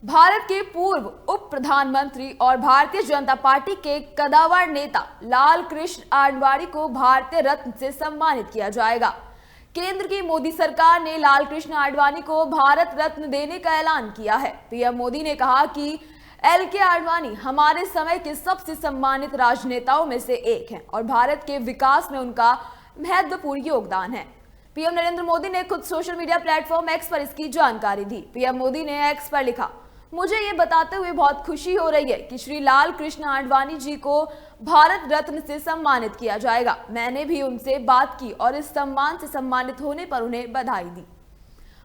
भारत के पूर्व उप प्रधानमंत्री और भारतीय जनता पार्टी के कद्दावर नेता लाल कृष्ण आडवाणी को भारतीय रत्न से सम्मानित किया जाएगा। केंद्र की मोदी सरकार ने लाल कृष्ण आडवाणी को भारत रत्न देने का ऐलान किया है। पीएम मोदी ने कहा कि एल.के. आडवाणी हमारे समय के सबसे सम्मानित राजनेताओं में से एक हैं और भारत के विकास में उनका महत्वपूर्ण योगदान है। पीएम नरेंद्र मोदी ने खुद सोशल मीडिया प्लेटफॉर्म एक्स पर इसकी जानकारी दी। पीएम मोदी ने एक्स पर लिखा, मुझे ये बताते हुए बहुत खुशी हो रही है कि श्री लाल कृष्ण आडवाणी जी को भारत रत्न से सम्मानित किया जाएगा। मैंने भी उनसे बात की और इस सम्मान से सम्मानित होने पर उन्हें बधाई दी।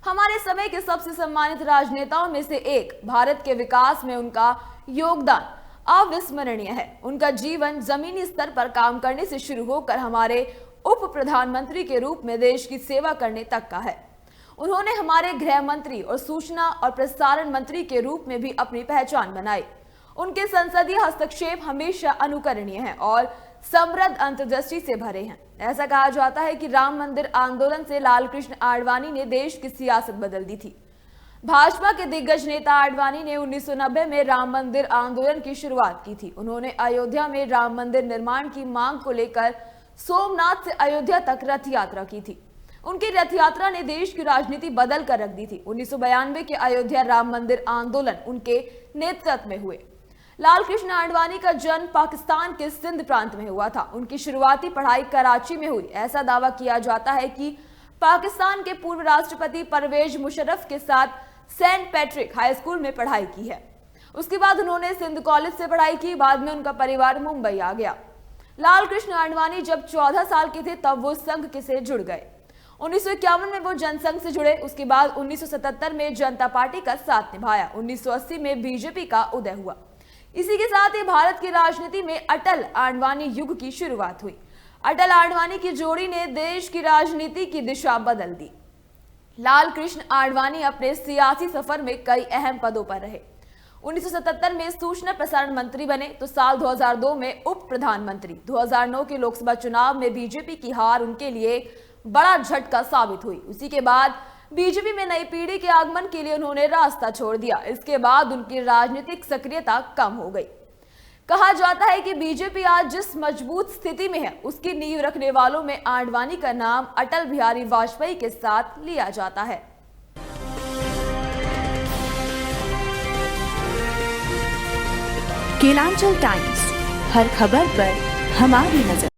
हमारे समय के सबसे सम्मानित राजनेताओं में से एक, भारत के विकास में उनका योगदान अविस्मरणीय है। उनका जीवन जमीनी स्तर पर काम करने से शुरू होकर हमारे उप प्रधानमंत्री के रूप में देश की सेवा करने तक का है। उन्होंने हमारे गृह मंत्री और सूचना और प्रसारण मंत्री के रूप में भी अपनी पहचान बनाई। उनके संसदीय हस्तक्षेप हमेशा अनुकरणीय हैं और समृद्ध अंतर्दृष्टि से भरे हैं। ऐसा कहा जाता है कि राम मंदिर आंदोलन से लाल कृष्ण आडवाणी ने देश की सियासत बदल दी थी। भाजपा के दिग्गज नेता आडवाणी ने 1990 में राम मंदिर आंदोलन की शुरुआत की थी। उन्होंने अयोध्या में राम मंदिर निर्माण की मांग को लेकर सोमनाथ से अयोध्या तक रथ यात्रा की थी। उनकी रथ यात्रा ने देश की राजनीति बदल कर रख दी थी। 1992 के अयोध्या राम मंदिर आंदोलन उनके नेतृत्व में हुए। लाल कृष्ण आडवाणी का जन्म पाकिस्तान के सिंध प्रांत में हुआ था। उनकी शुरुआती पढ़ाई कराची में हुई। ऐसा दावा किया जाता है कि पाकिस्तान के पूर्व राष्ट्रपति परवेज मुशर्रफ के साथ सेंट पैट्रिक हाई स्कूल में पढ़ाई की है। उसके बाद उन्होंने सिंध कॉलेज से पढ़ाई की। बाद में उनका परिवार मुंबई आ गया। लाल कृष्ण आडवाणी जब 14 साल के थे तब वो संघ से जुड़ गए। 1951 में वो जनसंघ से जुड़े। उसके बाद 1977 में जनता पार्टी का साथ निभाया। 1980 में बीजेपी का उदय हुआ। इसी के साथ ही भारत की राजनीति में अटल आडवाणी युग की शुरुआत हुई। अटल आडवाणी की जोड़ी ने देश की राजनीति की दिशा बदल दी। लाल कृष्ण आडवाणी अपने सियासी सफर में कई अहम पदों पर रहे। 1977 में सूचना प्रसारण मंत्री बने तो साल 2002 में उप प्रधानमंत्री। 2009 के लोकसभा चुनाव में बीजेपी की हार उनके लिए बड़ा झटका साबित हुई। उसी के बाद बीजेपी में नई पीढ़ी के आगमन के लिए उन्होंने रास्ता छोड़ दिया। इसके बाद उनकी राजनीतिक सक्रियता कम हो गई। कहा जाता है कि बीजेपी आज जिस मजबूत स्थिति में है उसकी नींव रखने वालों में आडवाणी का नाम अटल बिहारी वाजपेयी के साथ लिया जाता है। केलांचल टाइम्स, हर खबर पर हमारी नजर।